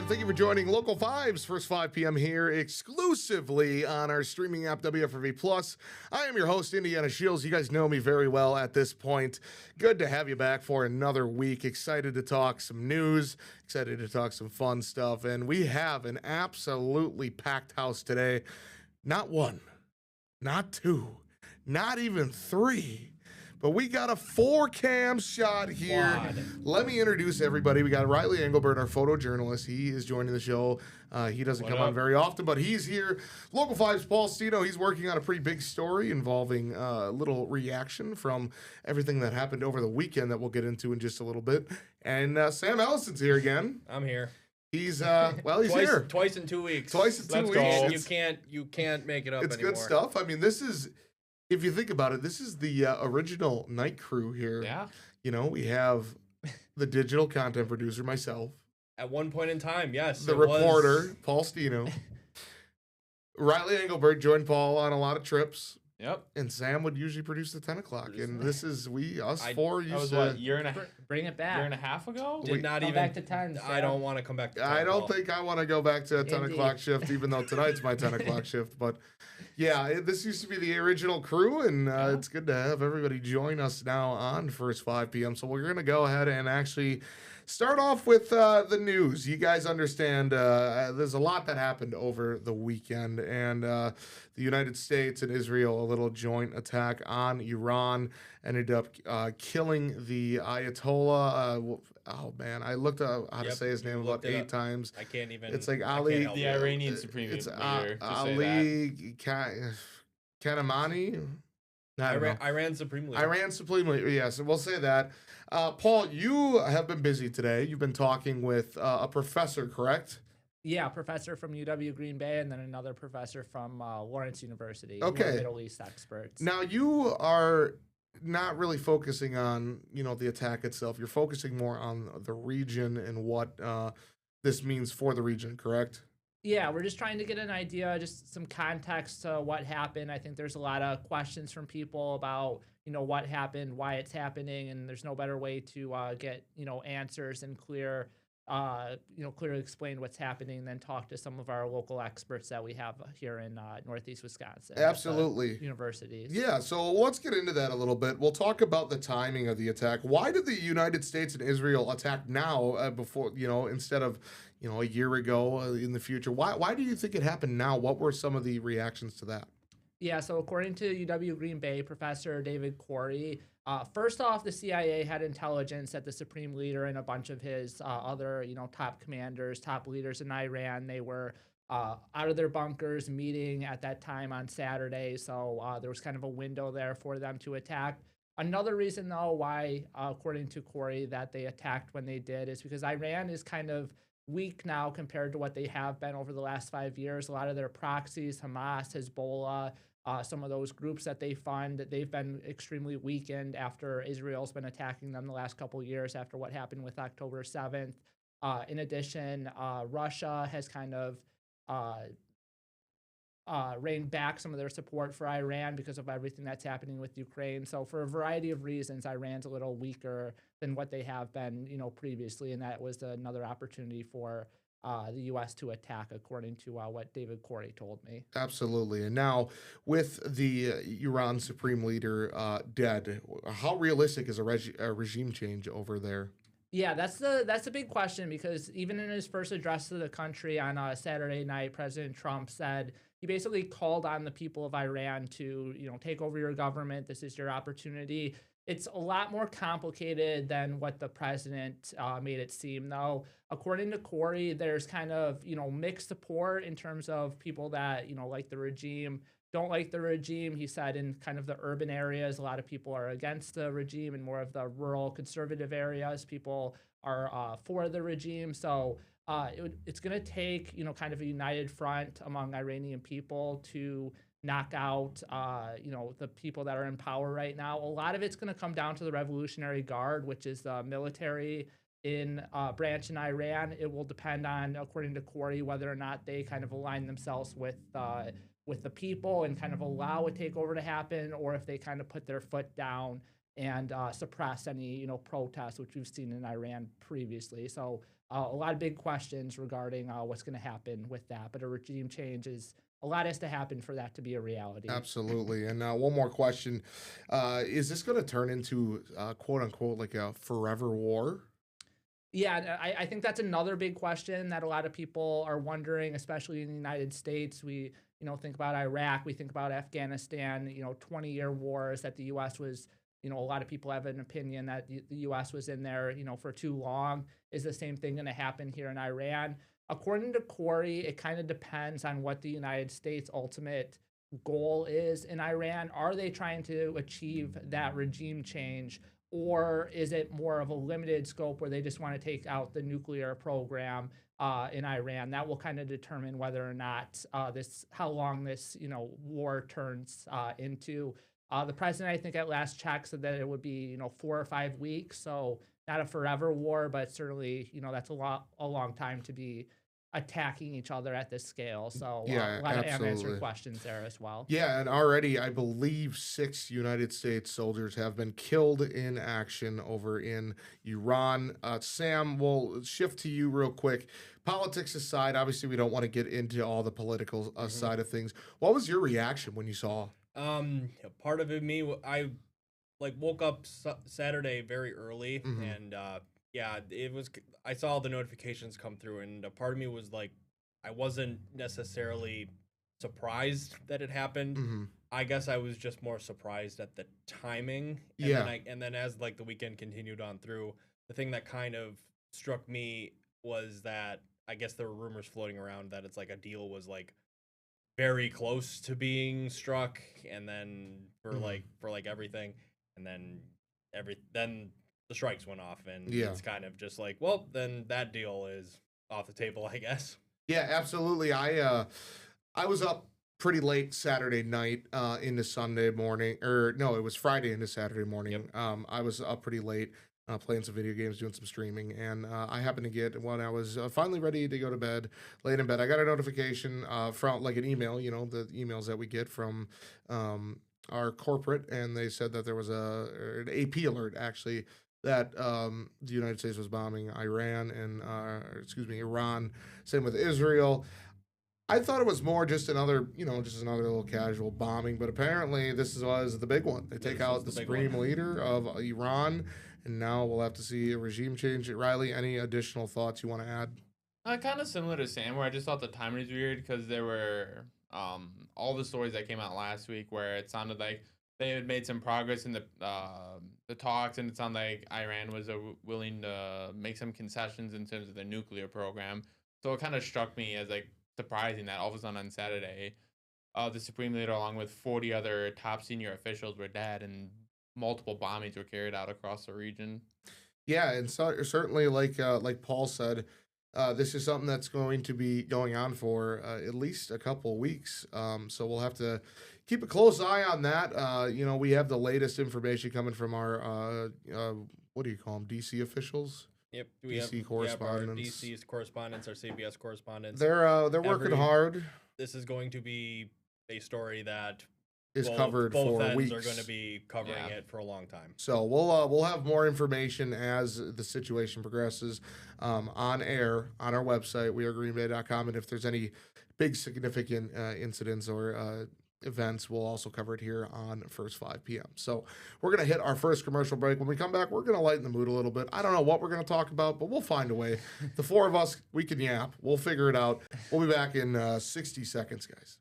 Thank you for joining Local 5's first 5 p.m. here exclusively on our streaming app, WFRV Plus. I am your host, Indiana Shields. You guys know me very well at this point. Good to have you back for another week. Excited to talk some news, excited to talk some fun stuff, and we have an absolutely packed house today. Not one, not two, not even three. But we got a 4-cam shot here. Let me introduce everybody. We got Riley Engelbert, our photojournalist. He is joining the show. He doesn't come on very often, but he's here. Local 5's Paul Stino. He's working on a pretty big story involving a little reaction from everything that happened over the weekend that we'll get into in just a little bit. And Sam Ellison's here again. I'm here. He's he's here. Twice in 2 weeks. Twice in 2 weeks. You can't make it up it's anymore. Good stuff. I mean, this is... If you think about it, this is the original night crew here. Yeah. You know, we have the digital content producer, myself. At one point in time, yes. The reporter, Paul Stino. Riley Engelbert joined Paul on a lot of trips. Yep. And Sam would usually produce at 10 o'clock. And this is, four used that was to... what, year and a Bring it back. year and a half ago? Did not Come even back to 10. I Sam. don't want to come back to 10. I don't think I want to go back to a 10 Indeed. o'clock shift, even though tonight's my 10 o'clock shift. But yeah, this used to be the original crew, and it's good to have everybody join us now on First 5 p.m. So we're going to go ahead and actually start off with the news. You guys understand there's a lot that happened over the weekend, and the United States and Israel, a little joint attack on Iran, ended up killing the Ayatollah. Oh man, I looked up how to say his name about 8 times. I can't even. It's like I Ali, can't help The you. Iranian supreme It's leader. Just say Ali Kanamani. I don't know. Iran Supreme Leader. Iran Supreme Leader. Yes, we'll say that. Paul, you have been busy today. You've been talking with a professor, correct? Yeah, a professor from UW Green Bay and then another professor from Lawrence University. Okay. Who are Middle East experts. Now, you are not really focusing on, the attack itself. You're focusing more on the region and what this means for the region, correct? Yeah, we're just trying to get an idea, just some context to what happened. I think there's a lot of questions from people about, what happened, why it's happening, and there's no better way to get, answers and clearly explain what's happening than talk to some of our local experts that we have here in Northeast Wisconsin. Absolutely. Universities. Yeah, so let's get into that a little bit. We'll talk about the timing of the attack. Why did the United States and Israel attack now before, instead of, a year ago in the future? Why do you think it happened now? What were some of the reactions to that? Yeah, so according to UW Green Bay, Professor David Corey, first off, the CIA had intelligence that the Supreme Leader and a bunch of his other, top commanders, top leaders in Iran, they were out of their bunkers meeting at that time on Saturday. So there was kind of a window there for them to attack. Another reason, though, why, according to Corey, that they attacked when they did is because Iran is kind of weak now compared to what they have been over the last 5 years. A lot of their proxies, Hamas, Hezbollah, some of those groups that they fund, they've been extremely weakened after Israel's been attacking them the last couple of years after what happened with October 7th. In addition, Russia has kind of reined back some of their support for Iran because of everything that's happening with Ukraine. So for a variety of reasons, Iran's a little weaker than what they have been, previously, and that was another opportunity for the U.S. to attack, according to what David Corey told me. Absolutely. And now, with the Iran Supreme Leader dead, how realistic is a regime change over there? Yeah, that's the big question, because even in his first address to the country on Saturday night, President Trump said he basically called on the people of Iran to, take over your government. This is your opportunity. It's a lot more complicated than what the president made it seem, though. According to Corey, there's kind of, mixed support in terms of people that, like the regime, don't like the regime. He said in kind of the urban areas, a lot of people are against the regime. In more of the rural conservative areas, people are for the regime. So it's going to take, kind of a united front among Iranian people to knock out, the people that are in power right now. A lot of it's going to come down to the Revolutionary Guard, which is the military branch in Iran. It will depend on, according to Corey, whether or not they kind of align themselves with the people and kind of allow a takeover to happen, or if they kind of put their foot down and suppress any, protests, which we've seen in Iran previously. So a lot of big questions regarding what's going to happen with that. But a regime change a lot has to happen for that to be a reality. Absolutely. And one more question. Is this going to turn into quote unquote like a forever war? Yeah, I think that's another big question that a lot of people are wondering, especially in the United States. We, think about Iraq, we think about Afghanistan, 20-year wars that the U.S. was, a lot of people have an opinion that the U.S. was in there, for too long. Is the same thing going to happen here in Iran? According to Corey, it kind of depends on what the United States' ultimate goal is in Iran. Are they trying to achieve that regime change? Or is it more of a limited scope where they just want to take out the nuclear program in Iran? That will kind of determine whether or not how long this war turns into. The president, I think, at last check said that it would be 4 or 5 weeks, so not a forever war, but certainly that's a long time to be attacking each other at this scale. So Yeah, a lot of absolutely. unanswered questions there as well. Yeah, and already I believe 6 United States soldiers have been killed in action over in Iran. Sam, we'll shift to you real quick. Politics aside, obviously we don't want to get into all the political side of things. What was your reaction when you saw? Part of I woke up Saturday very early, Mhm. and yeah, I saw the notifications come through, and a part of me was like, I wasn't necessarily surprised that it happened. Mhm. I guess I was just more surprised at the timing. Yeah. And then as like the weekend continued on through, the thing that kind of struck me was that I guess there were rumors floating around that it's like a deal was like very close to being struck, and then Mhm. for like everything, and then then the strikes went off, and Yeah. it's kind of just like, well, then that deal is off the table, I guess. Yeah, absolutely. I was up pretty late Saturday night into Sunday morning, or no, it was Friday into Saturday morning. Yep. I was up pretty late playing some video games, doing some streaming, and I happened to get when I was finally ready to go to bed, laid in bed. I got a notification from like an email, the emails that we get from our corporate, and they said that there was an AP alert actually that the United States was bombing Iran and Iran. Same with Israel. I thought it was more just another, just another little casual bombing, but apparently was the big one. They take This out was the the big supreme one. leader of Iran, and now we'll have to see a regime change. Riley, any additional thoughts you want to add? Kind of similar to Sam, where I just thought the timing was weird because there were all the stories that came out last week where it sounded like they had made some progress in the talks, and it sounded like Iran was willing to make some concessions in terms of their nuclear program. So it kind of struck me as like surprising that all of a sudden on Saturday, the Supreme Leader, along with 40 other top senior officials, were dead, and multiple bombings were carried out across the region. Yeah, and so certainly, like Paul said, this is something that's going to be going on for at least a couple weeks. So we'll have to keep a close eye on that. We have the latest information coming from our what do you call them, DC officials? Yep, DC our correspondents. DC's correspondents, our CBS correspondents. They're working hard. This is going to be a story that Is covered both for ends weeks. are going to be covering it for a long time. So we'll have more information as the situation progresses on air on our website, wearegreenbay.com, and if there's any big significant incidents or events, we'll also cover it here on First 5 p.m. So we're going to hit our first commercial break. When we come back, we're going to lighten the mood a little bit. I don't know what we're going to talk about, but we'll find a way. The four of us, we can yap. We'll figure it out. We'll be back in 60 seconds, guys.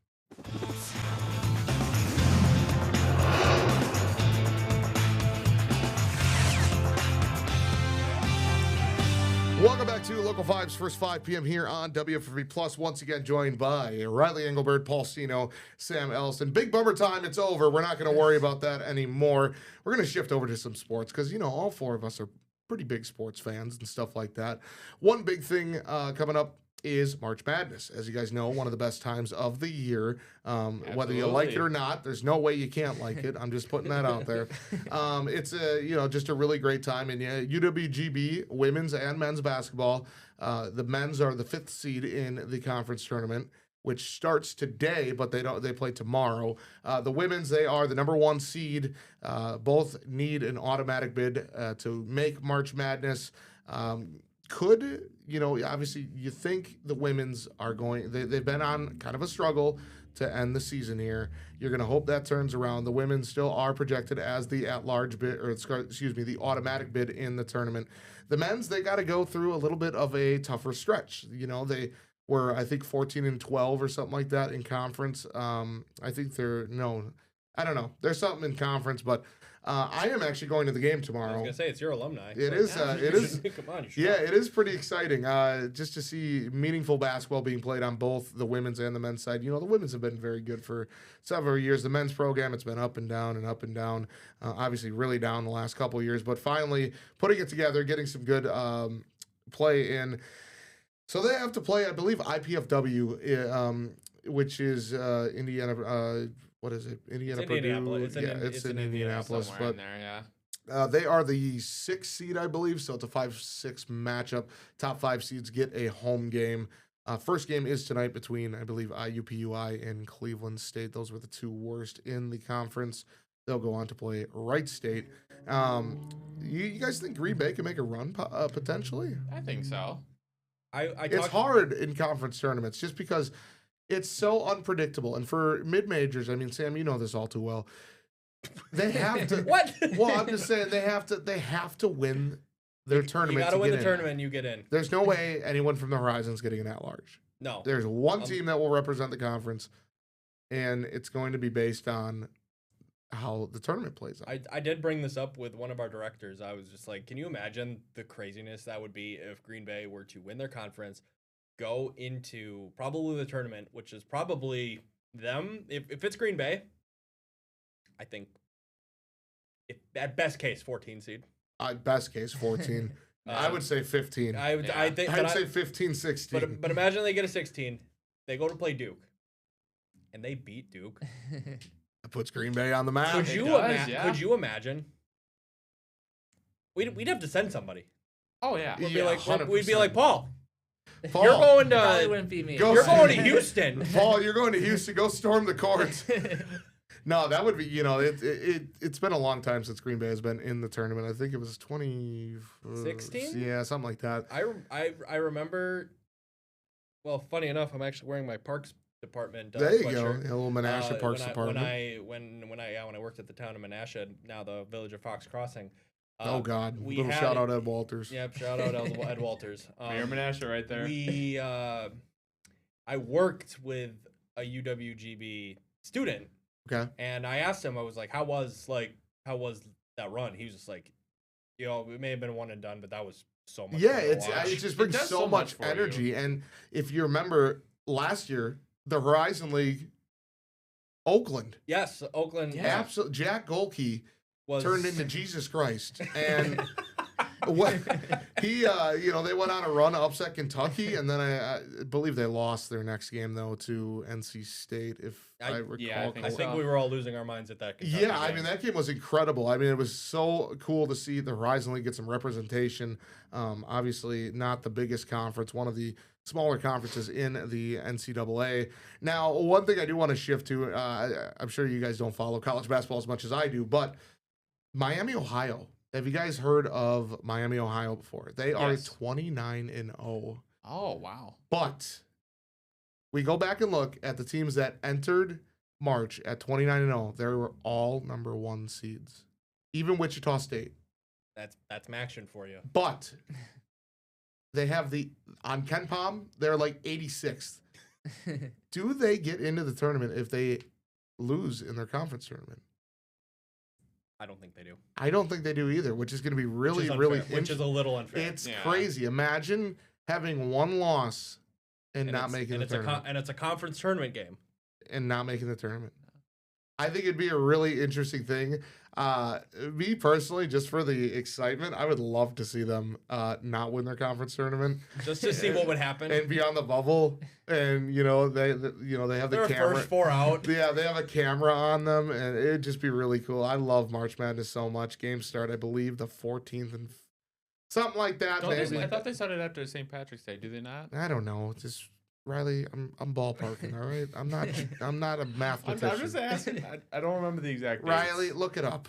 Welcome back to Local 5's First 5 p.m. here on WFRV Plus. Once again, joined by Riley Engelbert, Paul Sino, Sam Ellison. Big bummer time. It's over. We're not going to worry about that anymore. We're going to shift over to some sports because, all four of us are pretty big sports fans and stuff like that. One big thing coming up is March Madness. As you guys know, one of the best times of the year. Whether you like it or not, there's no way you can't like it. I'm just putting that out there. It's just a really great time. And UWGB women's and men's basketball. The men's are the 5th seed in the conference tournament. which starts today, but they play tomorrow. The women's, they are the number 1 seed. Both need an automatic bid to make March Madness. Could, obviously you think the women's are they've been on kind of a struggle to end the season here. You're going to hope that turns around. The women still are projected as the at-large bid, or excuse me, the automatic bid in the tournament. The men's, they got to go through a little bit of a tougher stretch. They were, I think, 14-12 or something like that in conference. I think I don't know. There's something in conference, but I am actually going to the game tomorrow. I was gonna say it's your alumni. It is. It is. Come on, Yeah, it is pretty exciting. Just to see meaningful basketball being played on both the women's and the men's side. The women's have been very good for several years. The men's program, it's been up and down and up and down. Obviously, really down the last couple of years, but finally putting it together, getting some good play in. So they have to play, I believe, IPFW, which is Indiana. What is it? Indiana, it's Purdue. Indianapolis. It's in Indianapolis, Somewhere but in there, yeah. they are the 6th seed, I believe. So it's a 5-6 matchup. Top 5 seeds get a home game. First game is tonight between, I believe, IUPUI and Cleveland State. Those were the 2 worst in the conference. They'll go on to play Wright State. You guys think Green Bay can make a run potentially? I think so. It's hard in conference tournaments just because it's so unpredictable. And for mid-majors, I mean, Sam, you know this all too well. They have to. What? Well, I'm just saying they have to win their tournament. You got to win the in. tournament, and you get in. There's no way anyone from the Horizon's getting an at-large. No. There's one team that will represent the conference, and it's going to be based on how the tournament plays out. I did bring this up with one of our directors. I was just like, can you imagine the craziness that would be if Green Bay were to win their conference, go into probably the tournament, which is probably them. If it's Green Bay, I think at best case 14 seed. Best case 14. I would say 15. I think I'd say 15, 16. But imagine they get a 16. They go to play Duke, and they beat Duke. That puts Green Bay on the map. Could you imagine? We'd have to send somebody. Oh yeah. We'd Yeah, be like, Paul, Paul, you're going Probably to wouldn't be me. Go you're see- going to Houston. Paul, you're going to Houston. Go storm the courts. No, that would be, it's been a long time since Green Bay has been in the tournament. I think it was 2016. Yeah, something like that. I remember. Well, funny enough, I'm actually wearing my Parks Department. There you go, sweatshirt. a little Menasha Parks Department. When I worked at the town of Menasha, now the village of Fox Crossing. Oh God! We Little had shout out Ed Walters. Yep, shout out Ed Walters. Mayor Menasha right there. I worked with a UWGB student. Okay. And I asked him, I was like, how was that run? He was just like, it may have been one and done, but that was so much. Yeah, fun to watch. it just brings does so so much much for energy. you. And if you remember last year, the Horizon League, Oakland, Yes, Oakland. absolutely, Jack Golke was turned into Jesus Christ, and when he, they went on a run, upset Kentucky, and then I believe they lost their next game though to NC State, if I recall. yeah, I think we were all losing our minds at that. Kentucky Yeah, I game. mean, that game was incredible. I mean, it was so cool to see the Horizon League get some representation. Obviously, not the biggest conference, one of the smaller conferences in the NCAA. Now, one thing I do want to shift to, I'm sure you guys don't follow college basketball as much as I do, but Miami, Ohio. Have you guys heard of Miami, Ohio before? They are Yes. 29-0. Oh wow. But we go back and look at the teams that entered March at 29-0. They were all number 1 seeds, even Wichita State. that's action for you. But they have on Ken Palm, they're like 86th. Do they get into the tournament if they lose in their conference tournament? I don't think they do. I don't think they do either, which is going to be really, really which is a little unfair. It's Yeah. crazy. Imagine having one loss and not making the tournament. And it's a conference tournament game. And not making the tournament. I think it'd be a really interesting thing. Me personally, just for the excitement, I would love to see them not win their conference tournament Just to see what would happen. and be on the bubble. And they have the Their camera. first 4 out. Yeah, they have a camera on them, and it'd just be really cool. I love March Madness so much. Games start, I believe, the 14th and something like that. Don't they, Maybe. I thought they started after St. Patrick's Day. Do they not? I don't know. Just Riley, I'm ballparking. All right, I'm not a mathematician. I'm just asking. I don't remember the exact dates. Riley, look it up.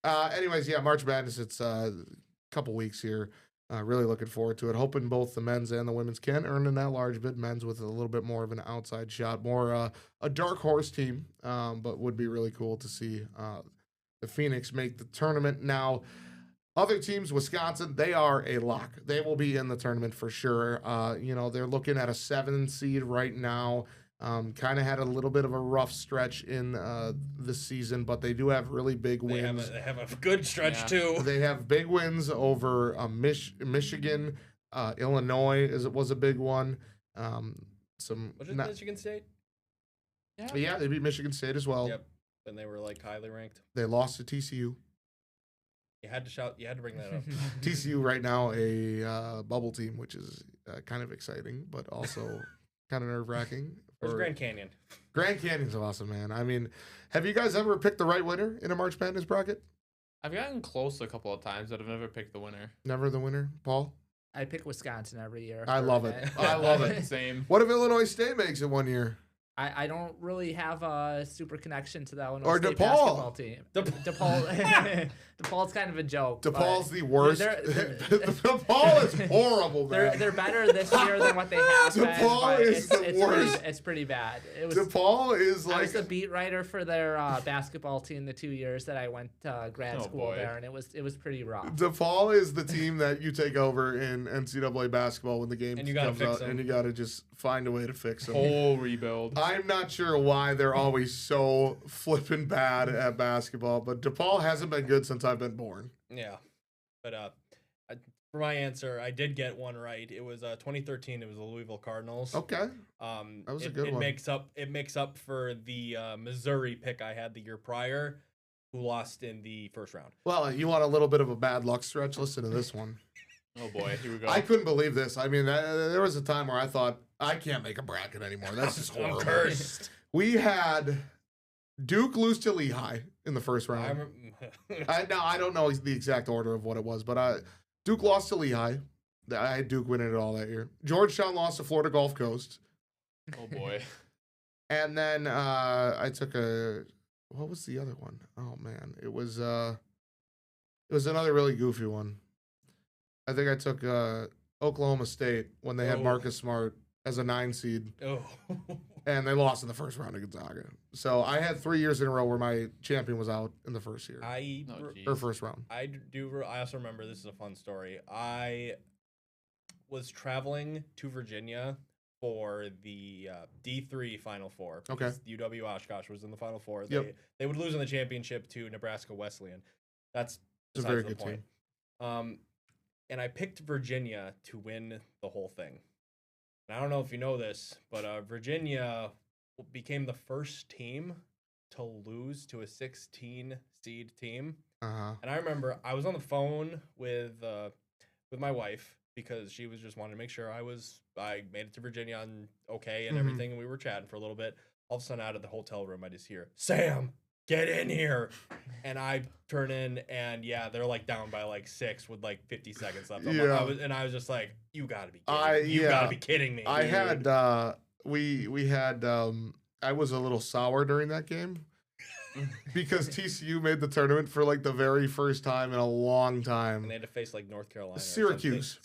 Anyways, yeah, March Madness. It's a couple weeks here. Really looking forward to it. Hoping both the men's and the women's can earn in that large bid. Men's with a little bit more of an outside shot, more a dark horse team, but would be really cool to see the Phoenix make the tournament. Now, other teams, Wisconsin, they are a lock. They will be in the tournament for sure. They're looking at a 7 seed right now. Kind of had a little bit of a rough stretch in this season, but they do have really big wins. They have a good stretch too. They have big wins over Michigan, Illinois was a big one. Was it Michigan State? Yeah, they beat Michigan State as well. Yep, and they were like highly ranked. They lost to TCU. You had to shout. You had to bring that up. TCU right now a bubble team, which is kind of exciting, but also kind of nerve wracking. Where's Grand Canyon? Grand Canyon's awesome, man. I mean, have you guys ever picked the right winner in a March Madness bracket? I've gotten close a couple of times, but I've never picked the winner. Never the winner, Paul? I pick Wisconsin every year. I love it. I love it. Same. What if Illinois State makes it one year? I don't really have a super connection to that Illinois Or State DePaul. basketball team. DePaul's kind of a joke. DePaul's the worst. DePaul is horrible, man. They're better this year than what they have been. DePaul but is the worst. It's pretty bad. DePaul is I like was the beat writer for their basketball team the 2 years that I went to grad school there, and it was pretty rough. DePaul is the team that you take over in NCAA basketball when the game comes out, and you got to just find a way to fix them. Whole rebuild. I'm not sure why they're always so flippin' bad at basketball, but DePaul hasn't been good since I've been born. Yeah, but for my answer, I did get one right. It was 2013. It was the Louisville Cardinals. Okay, that was a good one. It makes up for the Missouri pick I had the year prior, who lost in the first round. Well, you want a little bit of a bad luck stretch? Listen to this one. Oh boy, here we go. I couldn't believe this. I mean, there was a time where I thought I can't make a bracket anymore. That's just horrible. I'm cursed. We had Duke lose to Lehigh in the first round. I don't know the exact order of what it was, but Duke lost to Lehigh. I had Duke winning it all that year. Georgetown lost to Florida Gulf Coast. Oh boy. And then I took what was the other one? Oh man, it was another really goofy one. I think I took Oklahoma State when they had Marcus Smart as a 9 seed. Oh. And they lost in the first round to Gonzaga. So I had 3 years in a row where my champion was out in the first year. Or first round. I also remember, this is a fun story. I was traveling to Virginia for the D3 Final Four. Okay. UW Oshkosh was in the Final Four. Yep. They would lose in the championship to Nebraska Wesleyan. That's a very good team. And I picked Virginia to win the whole thing. And I don't know if you know this, but Virginia became the first team to lose to a 16 seed team. Uh-huh. And I remember I was on the phone with my wife because she was just wanting to make sure I made it to Virginia and okay and everything. And we were chatting for a little bit. All of a sudden, out of the hotel room, I just hear, "Sam, get in here." And I turn in, and yeah, they're like down by like 6 with like 50 seconds left. I was just like, "You gotta be kidding me. You gotta be kidding me." I had we had I was a little sour during that game because TCU made the tournament for like the very first time in a long time. And they had to face like North Carolina. Syracuse.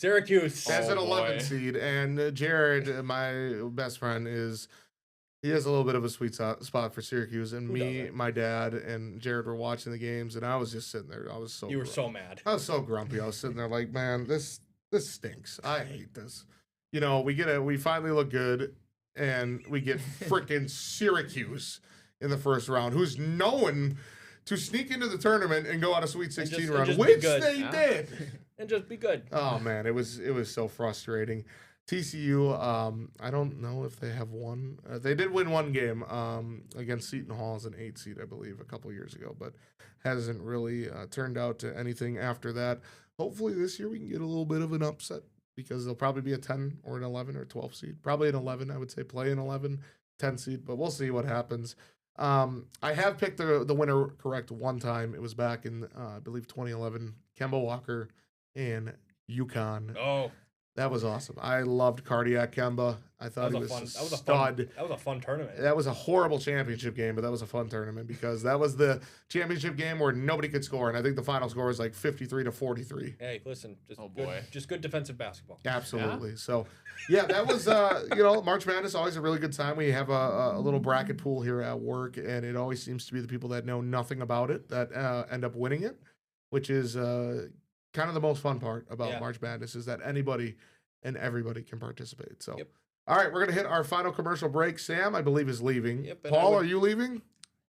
As an 11 seed. And Jared, my best friend, he has a little bit of a sweet spot for Syracuse, and my dad, and Jared were watching the games, and I was just sitting there. You were so mad. I was so grumpy. I was sitting there like, man, this stinks. I hate this. You know, we finally look good, and we get freaking Syracuse in the first round, who's known to sneak into the tournament and go on a Sweet 16 run, which they did. And just be good. Oh man, it was so frustrating. TCU, I don't know if they have won. They did win one game against Seton Hall as an 8 seed, I believe, a couple years ago, but hasn't really turned out to anything after that. Hopefully this year we can get a little bit of an upset because they'll probably be a 10 or an 11 or 12 seed. Probably an 11, I would say, play an 11, 10 seed, but we'll see what happens. I have picked the winner correct one time. It was back in, I believe, 2011. Kemba Walker and UConn. Oh. That was awesome. I loved Cardiac Kemba. I thought he was a stud. That was a fun tournament. That was a horrible championship game, but that was a fun tournament because that was the championship game where nobody could score, and I think the final score was like 53-43. Hey, listen, boy. Just good defensive basketball. Absolutely. Yeah? So, yeah, that was March Madness, always a really good time. We have a little bracket pool here at work, and it always seems to be the people that know nothing about it that end up winning it, which is kind of the most fun part about March Madness is that anybody and everybody can participate. So, all right, we're going to hit our final commercial break. Sam, I believe, is leaving. Yep, Paul, are you leaving?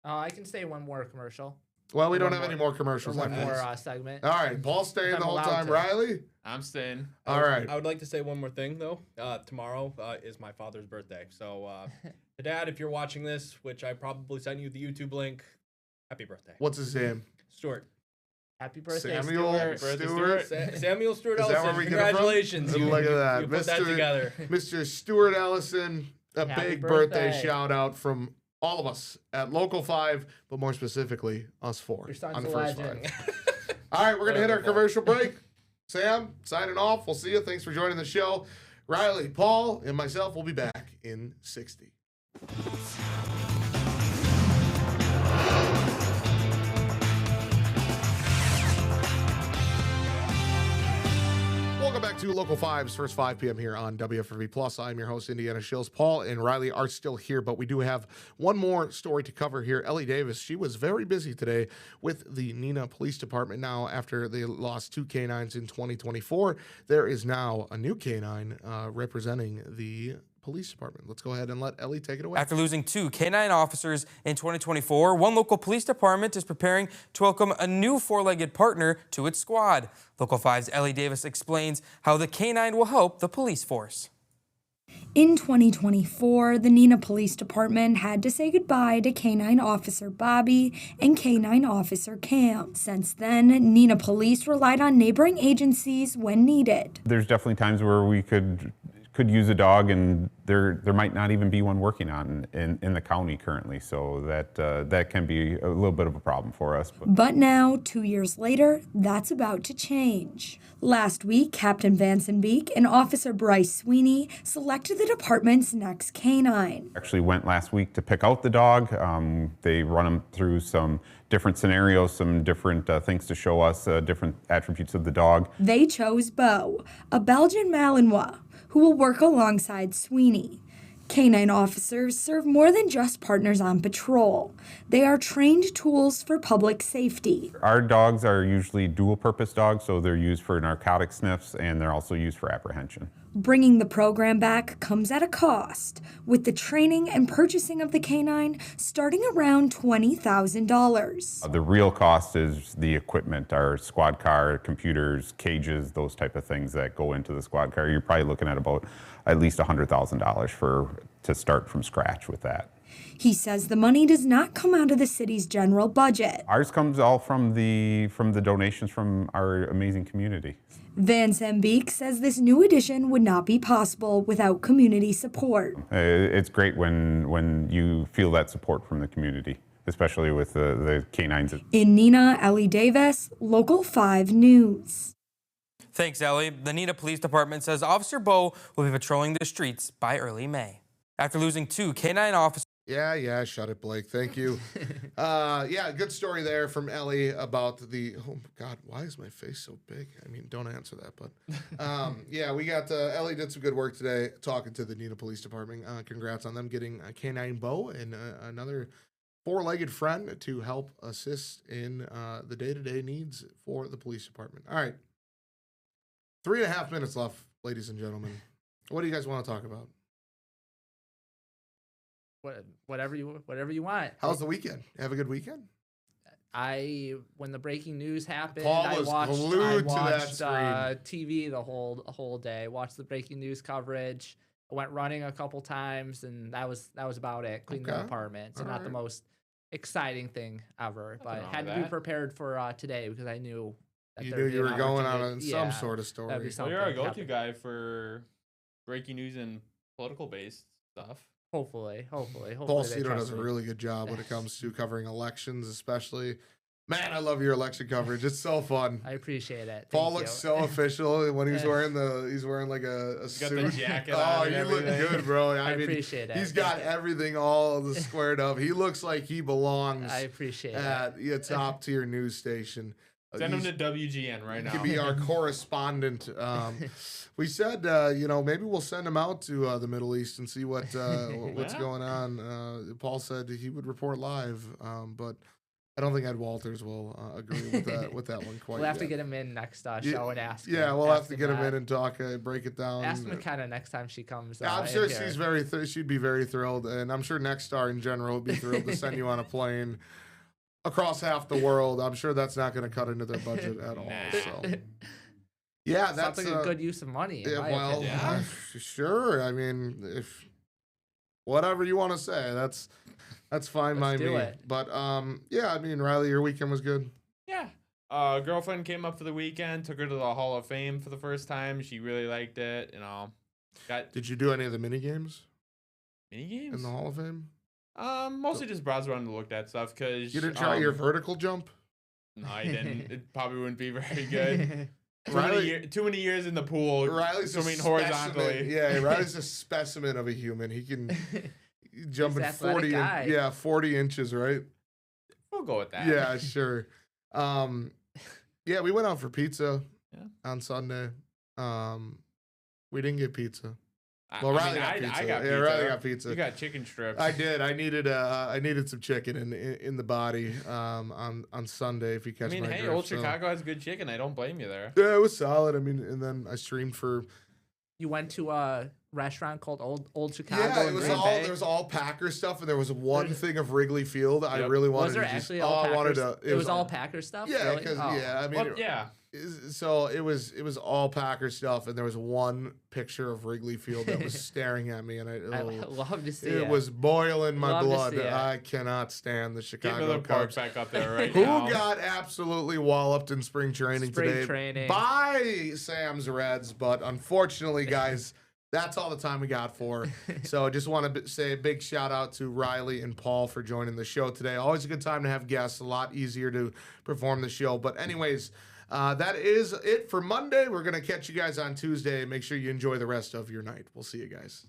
I can say one more commercial. Well, we don't have any more commercials. One more segment. All right, Paul's staying the whole time. Riley? I'm staying. All right. I would like to say one more thing, though. Tomorrow is my father's birthday. So, Dad, if you're watching this, which I probably sent you the YouTube link, happy birthday. What's his name? Stuart. Happy birthday, Samuel Stewart. Samuel Stewart Ellison. Congratulations. Look at that. You put that together. Mr. Stewart Ellison, a big birthday shout out from all of us at Local 5, but more specifically, us four. Your son's on the a first legend. 5. All right, we're going to hit our commercial break. Sam, signing off. We'll see you. Thanks for joining the show. Riley, Paul, and myself will be back in 60. Welcome back to Local 5's first 5 p.m. here on WFRV Plus. I'm your host, Indiana Shills. Paul and Riley are still here, but we do have one more story to cover here. Ellie Davis, she was very busy today with the Neenah Police Department. Now, after they lost 2 canines in 2024, there is now a new canine representing the police department. Let's go ahead and let Ellie take it away. After losing 2 canine officers in 2024, one local police department is preparing to welcome a new 4-legged partner to its squad. Local 5's Ellie Davis explains how the canine will help the police force. In 2024, the Neenah Police Department had to say goodbye to Canine Officer Bobby and Canine Officer Cam. Since then, Neenah Police relied on neighboring agencies when needed. There's definitely times where we could use a dog, and there might not even be one working on in the county currently, so that can be a little bit of a problem for us. But now, 2 years later, that's about to change. Last week, Captain Vanson Beek and Officer Bryce Sweeney selected the department's next canine. Actually went last week to pick out the dog. They run him through some different scenarios, some different things to show us different attributes of the dog. They chose Beau, a Belgian Malinois, who will work alongside Sweeney. Canine officers serve more than just partners on patrol. They are trained tools for public safety. Our dogs are usually dual-purpose dogs, so they're used for narcotic sniffs, and they're also used for apprehension. Bringing the program back comes at a cost, with the training and purchasing of the canine starting around $20,000. The real cost is the equipment, our squad car, computers, cages, those type of things that go into the squad car. You're probably looking at about at least $100,000 to start from scratch with that. He says the money does not come out of the city's general budget. Ours comes all from the donations from our amazing community. Vanson Beek says this new addition would not be possible without community support. It's great when you feel that support from the community, especially with the canines. In Neenah, Ellie Davis, Local 5 News. Thanks, Ellie. The Neenah Police Department says Officer Beau will be patrolling the streets by early May. After losing 2 canine officers. Yeah, shut it, Blake. Thank you. Good story there from Ellie about oh God, why is my face so big? I mean, don't answer that, but we got Ellie did some good work today talking to the Neenah Police Department. Congrats on them getting a canine Beau and another 4-legged friend to help assist in the day-to-day needs for the police department. All right, 3.5 minutes left, ladies and gentlemen. What do you guys want to talk about? Whatever you want. How's the weekend? Have a good weekend? When the breaking news happened, Paul I was watched glued to that TV the whole day. Watched the breaking news coverage. I went running a couple times, and that was about it. Cleaned the apartment. So not the most exciting thing ever, but had to be prepared for today because I knew that you knew you were going on some sort of story. Well, you're our go-to guy for breaking news and political-based stuff. Hopefully. Paul Cedar does a really good job when it comes to covering elections, especially. Man, I love your election coverage. It's so fun. I appreciate it. Paul Thank looks you. so official when he's wearing like a Got suit. the jacket Oh, on and you look everything. good, bro. I mean, appreciate it. He's Thank got you. everything all squared up. He looks like he belongs I appreciate at it. a top tier news station. Send him He's- to WGN right He now. could be our correspondent. We said, maybe we'll send him out to the Middle East and see what's Yeah. going on. Paul said he would report live, but I don't think Ed Walters will agree with that one quite We'll have to yet. get him in next Ye- show and ask. Yeah, him, we'll have ask to get him in that. and talk, break it down. Ask McKenna next time she comes. Yeah, I'm in sure here. she's very she'd be very thrilled, and I'm sure Next Star in general would be thrilled to send you on a plane across half the world. I'm sure that's not going to cut into their budget at all. Nah. So. Yeah, that's Sounds like a good use of money. In yeah, my well, opinion. Yeah. sure. I mean, if whatever you want to say, that's fine by Let's do me. it. But yeah, I mean, Riley, your weekend was good. Yeah. Girlfriend came up for the weekend, took her to the Hall of Fame for the first time. She really liked it, you know. Got Did you do any of the mini games mini in games? the Hall of Fame? Mostly just browse around and looked at stuff because You didn't try your vertical jump? No, I didn't. It probably wouldn't be very good. Riley- Too many years in the pool, Riley's a swimming specimen. horizontally. Yeah, Riley's a specimen of a human. He can jump He's in an athletic guy. 40 inches, right? We'll go with that. Yeah, sure. Yeah, we went out for pizza Yeah. on Sunday. We didn't get pizza. Well, I Riley mean, got I pizza. got Yeah, pizza. Riley got pizza. You got chicken strips. I did. I needed some chicken in the body on Sunday. If you I catch mean, my hey, drift, Old so. Chicago has good chicken. I don't blame you there. Yeah, it was solid. I mean, and then I streamed for. You went to a restaurant called Old Chicago. Yeah, it in was Green all Bay? there was all Packer stuff, and there was one There's- thing of Wrigley Field. I Yep. really wanted Was there to just. actually Oh, all I Packers? wanted to. It was all Packer stuff. Yeah, really? because Oh. yeah, I mean, Well, yeah. so it was all Packer stuff, and there was one picture of Wrigley Field that was staring at me, and I love to see it it. was boiling my Love to blood. see it. I cannot stand the Get Chicago Miller Park Cubs. back up there right Who now. got absolutely walloped in spring training Spring today training. by Sam's Reds, but unfortunately, guys, that's all the time we got for. So I just want to say a big shout out to Riley and Paul for joining the show today. Always a good time to have guests, a lot easier to perform the show. But anyways, that is it for Monday. We're going to catch you guys on Tuesday. Make sure you enjoy the rest of your night. We'll see you guys.